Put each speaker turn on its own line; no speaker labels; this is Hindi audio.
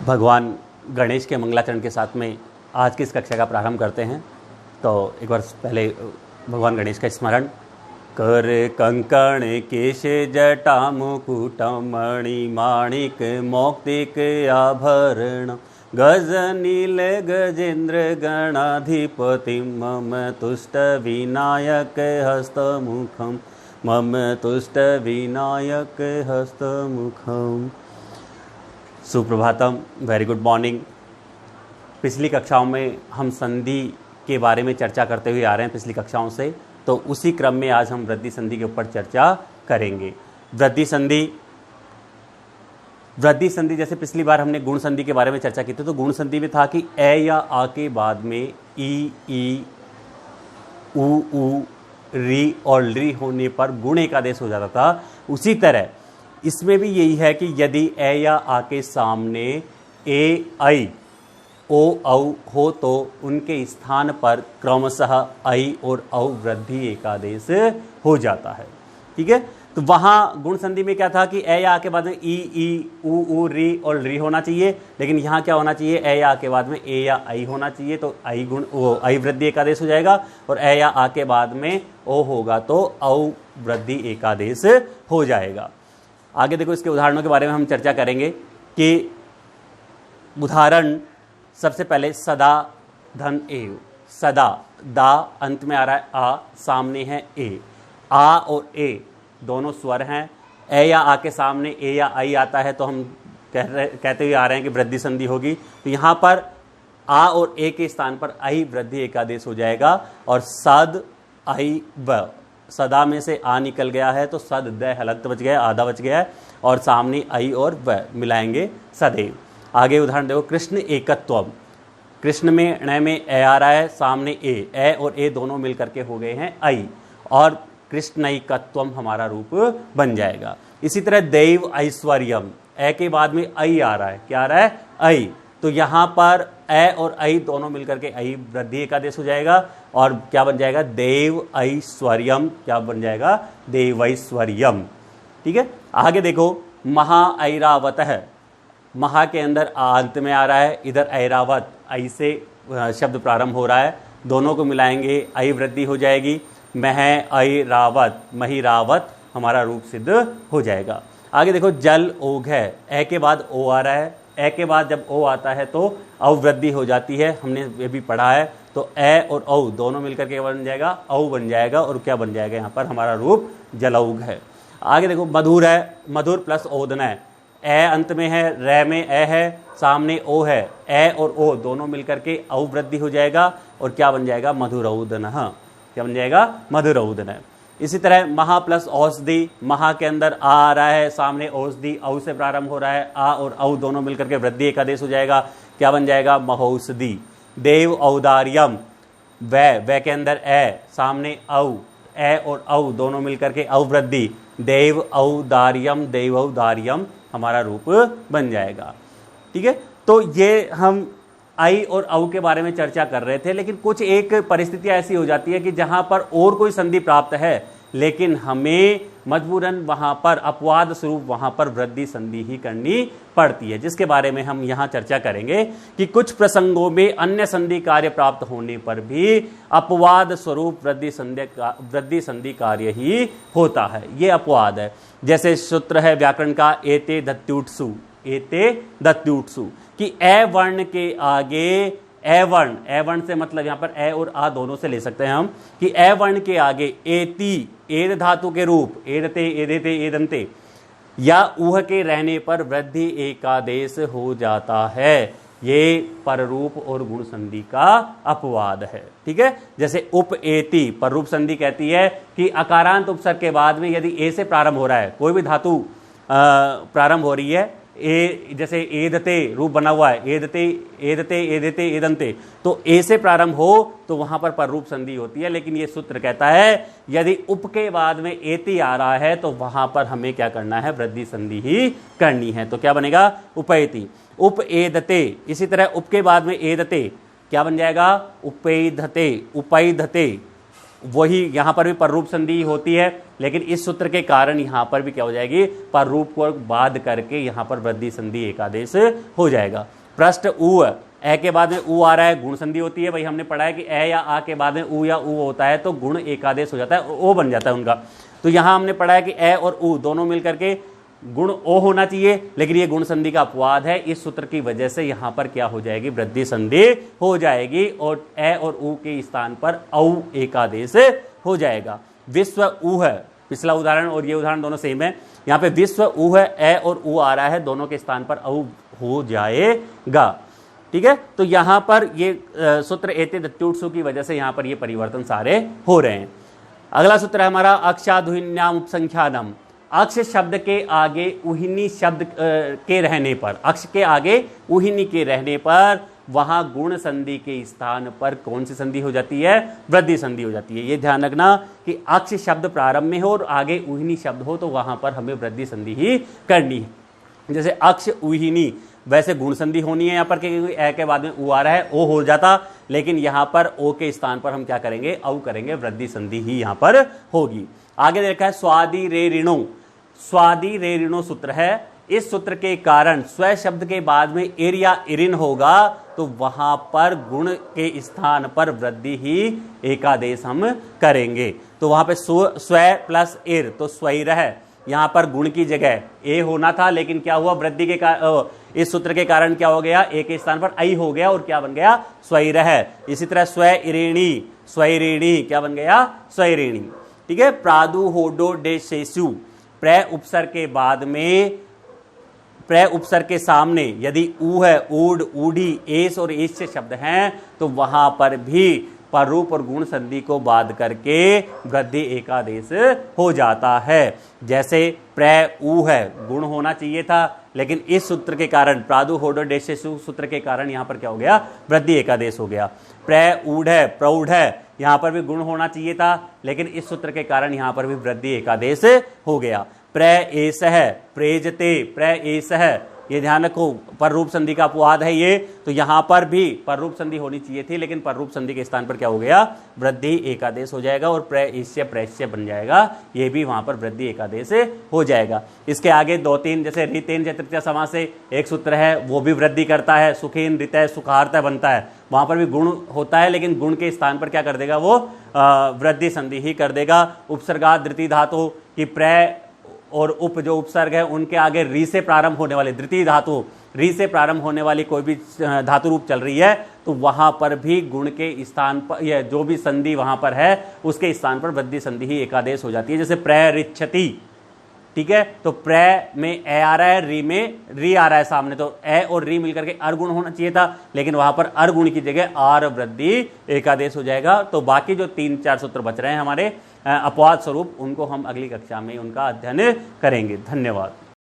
भगवान गणेश के मंगलाचरण के साथ में आज की इस कक्षा का प्रारंभ करते हैं। तो एक बार पहले भगवान गणेश का स्मरण। कर कंकण केश जटा मुकुट मणि माणिक मौक्तिक आभरण गज नील गजेंद्र गणाधिपति मम तुष्ट विनायक हस्तमुखम मम तुष्ट विनायक हस्तमुखम। सुप्रभातम, वेरी गुड मॉर्निंग। पिछली कक्षाओं में हम संधि के बारे में चर्चा करते हुए आ रहे हैं पिछली कक्षाओं से, तो उसी क्रम में आज हम वृद्धि संधि के ऊपर चर्चा करेंगे। वृद्धि संधि जैसे पिछली बार हमने गुण संधि के बारे में चर्चा की थी, तो गुण संधि में था कि ए या आ के बाद में ई उ री और ली होने पर गुण एक आदेश हो जाता था। उसी तरह इसमें भी यही है कि यदि ए या आ के सामने ए आई ओ औ हो तो उनके स्थान पर क्रमशः आई और औ वृद्धि एकादेश हो जाता है। ठीक है, तो वहाँ गुण संधि में क्या था कि ए या आ के बाद में ई उ री और री होना चाहिए, लेकिन यहाँ क्या होना चाहिए, ए या आ के बाद में ए या आई होना चाहिए, तो आई गुण ओ आई वृद्धि एकादेश हो जाएगा, और ए या आ के बाद में ओ होगा तो औ वृद्धि एकादेश हो जाएगा। आगे देखो, इसके उदाहरणों के बारे में हम चर्चा करेंगे कि उदाहरण सबसे पहले सदा धन एव। सदा दा अंत में आ रहा है, आ सामने है ए। आ और ए दोनों स्वर हैं। ए या आ के सामने ए या आई आता है तो हम कहते हुए आ रहे हैं कि वृद्धि संधि होगी। तो यहाँ पर आ और ए के स्थान पर आई वृद्धि एकादेश हो जाएगा, और सद आई व। सदा में से आ निकल गया है तो सद द हलंत बच गया, आधा बच गया है, और सामने आई और व मिलाएंगे सदैव। आगे उदाहरण देखो, कृष्ण एकत्वम। कृष्ण में ण में ए आ रहा है, सामने ए और ए दोनों मिल करके हो गए हैं आई, और कृष्ण एकत्वम हमारा रूप बन जाएगा। इसी तरह दैव ऐश्वर्यम, ए के बाद में आई आ रहा है, क्या आ रहा है, आई, तो यहाँ पर ए और आई दोनों मिलकर के आई वृद्धि एकादेश हो जाएगा, और क्या बन जाएगा, देव ऐश्वर्यम। क्या बन जाएगा, देवैश्वर्यम। ठीक है, आगे देखो, महा ऐरावत है। महा के अंदर अंत में आ रहा है, इधर ऐरावत आई से शब्द प्रारंभ हो रहा है, दोनों को मिलाएंगे आई वृद्धि हो जाएगी। मह ऐरावत, महिरावत हमारा रूप सिद्ध हो जाएगा। आगे देखो, जल ओघ है। ए के बाद ओ आ रहा है, ए के बाद जब ओ आता है तो अवृद्धि हो जाती है, हमने ये भी पढ़ा है। तो ए और औ दोनों मिलकर के बन जाएगा, औ बन जाएगा, और क्या बन जाएगा, यहाँ पर हमारा रूप जलौघ है। आगे देखो, मधुर है। मधुर प्लस ओदन है। ए अंत में है, रे में ए है, सामने ओ है, ए और ओ दोनों मिलकर के औ वृद्धि हो जाएगा, और क्या बन जाएगा, मधुरौदन। क्या बन जाएगा, मधुरौदन। इसी तरह महा प्लस औषधि। महा के अंदर आ रहा है, सामने औषधि औ से प्रारंभ हो रहा है, आ और औ दोनों मिलकर के वृद्धि एकादेश हो जाएगा, क्या बन जाएगा, महौषधि। देव औदार्यम। व के अंदर ए, सामने औ, ए और औ दोनों मिलकर के औ वृद्धि, देव औदार्यम, देव औदार्यम हमारा रूप बन जाएगा। ठीक है, तो ये हम आई और औ के बारे में चर्चा कर रहे थे, लेकिन कुछ एक परिस्थितियां ऐसी हो जाती है कि जहां पर और कोई संधि प्राप्त है, लेकिन हमें मजबूरन वहां पर अपवाद स्वरूप वहां पर वृद्धि संधि ही करनी पड़ती है, जिसके बारे में हम यहां चर्चा करेंगे कि कुछ प्रसंगों में अन्य संधि कार्य प्राप्त होने पर भी अपवाद स्वरूप वृद्धि संधि कार्य ही होता है। ये अपवाद है। जैसे सूत्र है व्याकरण का, एते दत्युट्सु। एते दत्युट्सु कि ए वर्ण के आगे, ए वर्ण से मतलब यहां पर ए और आ दोनों से ले सकते हैं हम, कि ए वर्ण के आगे एति, एद धातु के रूप, एदते एदेते एदंते, या ऊह के रहने पर वृद्धि एकादेश हो जाता है। ये पररूप और गुण संधि का अपवाद है। ठीक है, जैसे उप एति, पररूप संधि कहती है कि अकारांत उपसर्ग के बाद में यदि ए से प्रारंभ हो रहा है, कोई भी धातु प्रारंभ हो रही है, ए जैसे एदते रूप बना हुआ है, एदते एदते एदते एदंते, तो ए से प्रारंभ हो तो वहां पर पररूप संधि होती है। लेकिन ये सूत्र कहता है यदि उप के बाद में एति आ रहा है तो वहां पर हमें क्या करना है, वृद्धि संधि ही करनी है। तो क्या बनेगा, उपैति, उप एदते। इसी तरह उप के बाद में एदते क्या बन जाएगा, उपैधते, उपैधते। वही यहां पर भी पररूप संधि होती है, लेकिन इस सूत्र के कारण यहां पर भी क्या हो जाएगी, पररूप को बाध करके यहां पर वृद्धि संधि एकादेश हो जाएगा। पृष्ठ उ, ए के बाद में उ आ रहा है, गुण संधि होती है। भाई हमने पढ़ा है कि ए या आ के बाद में उ या उ होता है तो गुण एकादेश हो जाता है, ओ बन जाता है उनका। तो यहां हमने पढ़ा है कि ए और उ दोनों मिलकर के गुण ओ होना चाहिए, लेकिन ये गुण संधि का अपवाद है। इस सूत्र की वजह से यहां पर क्या हो जाएगी, वृद्धि संधि हो जाएगी और ए और उ के स्थान पर औ एकादेश हो जाएगा। विश्व उ है पिछला उदाहरण और ये उदाहरण दोनों सेम है। यहां पे विश्व उ है, ए और उ आ रहा है, दोनों के स्थान पर औ हो जाएगा। ठीक है, तो यहां पर ये सूत्र एते दत्युत्सु की वजह से यहां पर ये परिवर्तन सारे हो रहे हैं। अगला सूत्र है हमारा अक्षाधुन्याम उपसंख्यानम। अक्ष शब्द के आगे उहिनी शब्द के रहने पर, अक्ष के आगे उहिनी के रहने पर वहां गुण संधि के स्थान पर कौन सी संधि हो जाती है, वृद्धि संधि हो जाती है। ये ध्यान रखना कि अक्ष शब्द प्रारंभ में हो और आगे उहिनी शब्द हो तो वहां पर हमें वृद्धि संधि ही करनी है। जैसे अक्ष उहिनी, वैसे गुण संधि होनी है यहाँ पर क्योंकि ए के बाद में उ आ रहा है, ओ हो जाता, लेकिन यहाँ पर ओ के स्थान पर हम क्या करेंगे, औ करेंगे, वृद्धि संधि ही यहाँ पर होगी। आगे देखा है स्वादि रे ऋणो। स्वादि रे ऋणो सूत्र है। इस सूत्र के कारण स्व शब्द के बाद में ir या इरिन होगा तो वहां पर गुण के स्थान पर वृद्धि ही एकादेश हम करेंगे। तो वहां पे स्व प्लस इर तो स्वैर है, यहां पर गुण की जगह ए होना था, लेकिन क्या हुआ, वृद्धि के इस सूत्र के कारण क्या हो गया, ए के स्थान पर आई हो गया और क्या बन गया, स्वैर है। इसी तरह स्वैरिणी, स्वैरिणी क्या बन गया, स्वैरिणी। ठीक है, प्रादु होडो डेशेसु, प्र उपसर्ग के बाद में, प्र उपसर्ग के सामने यदि ऊ है, ऊड, ऊढ़ी, एस और एस से शब्द हैं तो वहां पर भी पररूप और गुण संधि को बाध करके वृद्धि एकादेश हो जाता है। जैसे प्र ऊ है, गुण होना चाहिए था, लेकिन इस सूत्र के कारण, प्रादु होडो डेशेसु सूत्र के कारण यहां पर क्या हो गया, वृद्धि एकादेश हो गया। प्र ऊढ़ है, प्रौढ़ है, यहां पर भी गुण होना चाहिए था, लेकिन इस सूत्र के कारण यहां पर भी वृद्धि एकादेश हो गया। प्र एस है, प्रेजते, प्र एस है, ये ध्यान रखो, पररूप संधि का अपवाद है ये, तो यहां पर भी पररूप संधि होनी चाहिए थी, लेकिन पररूप संधि के स्थान पर क्या हो गया, वृद्धि एकादेश हो जाएगा और प्रेष्य प्रेष्य बन जाएगा, ये भी वहां पर वृद्धि एकादेश हो जाएगा। इसके आगे दो तीन, जैसे रितेन तृतीया समास से एक सूत्र है, वो भी वृद्धि करता है, सुखेन ऋतय सुखार्तः बनता है, वहां पर भी गुण होता है, लेकिन गुण के स्थान पर क्या कर देगा, वो वृद्धि संधि ही कर देगा। उपसर्गात द्वितीय धातु की प्र और उप जो उपसर्ग है उनके आगे री से प्रारंभ होने वाले द्वितीय धातु, री से प्रारंभ होने वाली कोई भी धातु रूप चल रही है तो वहां पर भी गुण के स्थान पर, या जो भी संधि वहां पर है उसके स्थान पर वृद्धि संधि ही एकादेश हो जाती है। जैसे प्ररिच्छति, ठीक है, तो प्र में ए आ रहा है, री में री आ रहा है सामने, तो ए और री मिलकर के अर्गुण होना चाहिए था, लेकिन वहां पर अर्गुण की जगह आर वृद्धि एकादेश हो जाएगा। तो बाकी जो 3-4 सूत्र बच रहे हैं हमारे अपवाद स्वरूप, उनको हम अगली कक्षा में उनका अध्ययन करेंगे। धन्यवाद।